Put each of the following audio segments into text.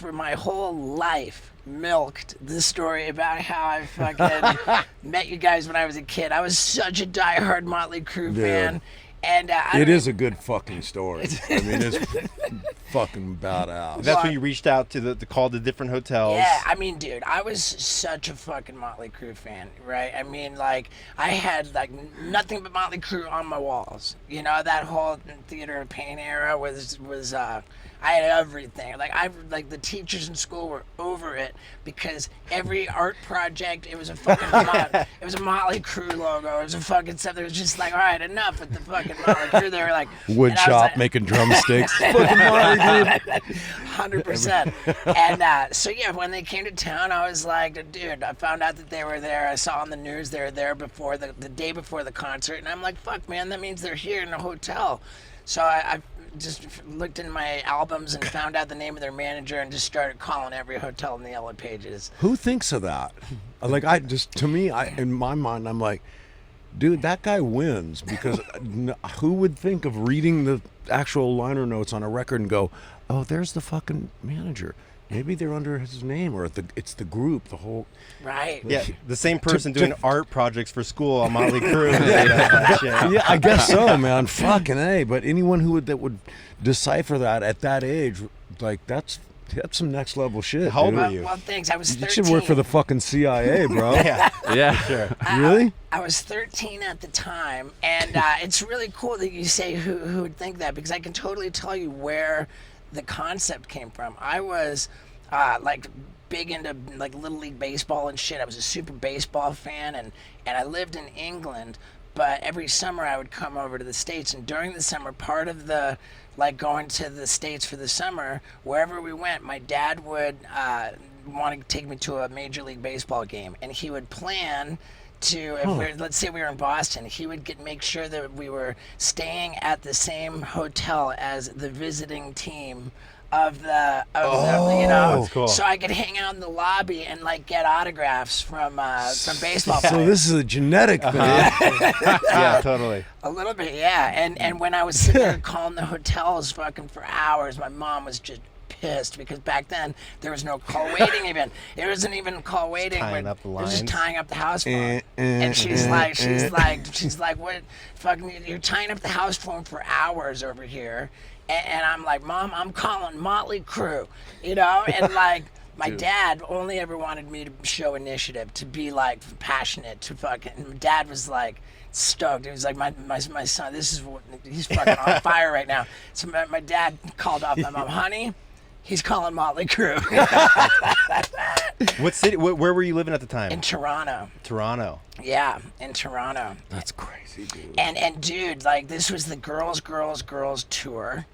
for my whole life milked the story about how I fucking met you guys when I was a kid. I was such a diehard Motley Crue fan. And it is a good fucking story. I mean, it's fucking badass. That's when you reached out to call the different hotels. Yeah, I mean, dude, I was such a fucking Motley Crue fan, right? I mean, like, I had, like, nothing but Motley Crue on my walls. You know, that whole Theater of Pain era was I had everything. Like the teachers in school were over it because every art project, it was a fucking it was a Motley Crue logo. It was a fucking stuff. It was just like, all right, enough with the fucking Motley Crue. They were like wood shop making drumsticks. Fucking Motley Crue. 100%. And so yeah, when they came to town, I was like, dude, I found out that they were there. I saw on the news they were there before the day before the concert, and I'm like, fuck, man, that means they're here in a hotel. So I just looked in my albums and found out the name of their manager and just started calling every hotel in the Yellow Pages. Who thinks of that? Like, in my mind, I'm like, dude, that guy wins, because who would think of reading the actual liner notes on a record and go, oh, there's the fucking manager. Maybe they're under his name, or it's the group, the whole... Right. Yeah, the same person doing art projects for school on Motley Crue. Yeah, I guess so, man. Fucking A. But anyone that would decipher that at that age, like, that's some next level shit. How old were you? Well, thanks. I was 13. You should work for the fucking CIA, bro. Yeah, sure. Really? I was 13 at the time, and it's really cool that you say who would think that, because I can totally tell you where the concept came from. I was like big into like Little League baseball and shit. I was a super baseball fan, and I lived in England, but every summer I would come over to the States, and during the summer, part of the like going to the States for the summer, wherever we went, my dad would want to take me to a Major League Baseball game, and he would plan to, let's say we were in Boston, he would make sure that we were staying at the same hotel as the visiting team of the you know, that's cool. So I could hang out in the lobby and like get autographs from baseball players. So this is a genetic thing. Yeah, totally. A little bit, yeah. And when I was sitting there calling the hotels fucking for hours, my mom was just pissed, because back then there was no call waiting even. It wasn't even call waiting. Tying up the It was just lines. tying up the house phone. And she's like, what? Fucking, you're tying up the house phone for hours over here. And I'm like, Mom, I'm calling Motley Crue, you know? And like, my dad only ever wanted me to show initiative, to be like passionate, to fucking, and my dad was like stoked. He was like, my son, this is what, he's fucking on fire right now. So my dad called up my mom, honey, he's calling Motley Crue. What city? Where were you living at the time? In Toronto. Toronto. Yeah, in Toronto. That's crazy, dude. And dude, like, this was the Girls tour.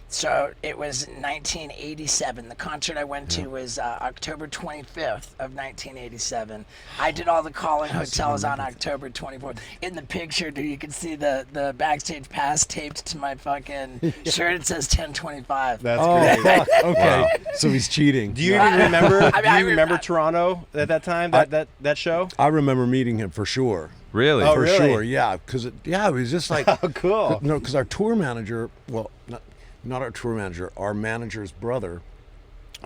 So it was 1987. The concert I went to was October 25th of 1987. I did all the calling hotels on October 24th. In the picture, dude, you can see the backstage pass taped to my fucking shirt. It says 1025. That's great. Fuck. Okay. Wow. So he's cheating. Do you even remember? I remember Toronto at that time? That show? I remember meeting him for sure. Really? For really? sure, yeah. Because it was just like, Oh, cool. No, because our tour manager, well, not our tour manager, our manager's brother,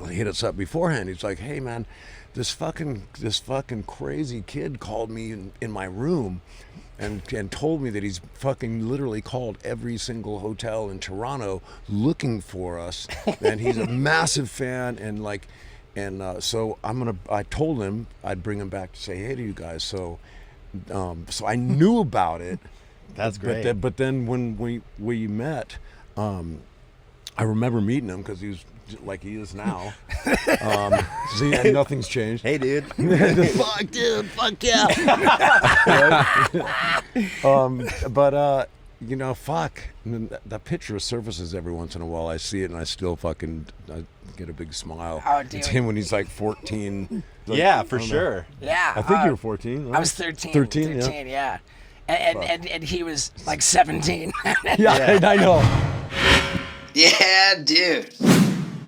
he hit us up beforehand. He's like, hey man, this fucking crazy kid called me in my room and told me that he's fucking literally called every single hotel in Toronto looking for us, and he's a massive fan, and like, and so I told him I'd bring him back to say hey to you guys. So I knew about it. That's great. But then when we met, I remember meeting him because he was like he is now. See, and nothing's changed. Hey, dude. Fuck, dude. Fuck yeah. But you know, fuck. And then that picture surfaces every once in a while. I see it, and I still fucking I get a big smile. Oh, dude. It's him when he's like 14. Like, Yeah, for sure. Yeah. I think you were 14. Right? I was 13. 13, 13, yeah. And he was like 17. Yeah, I know. Yeah, dude.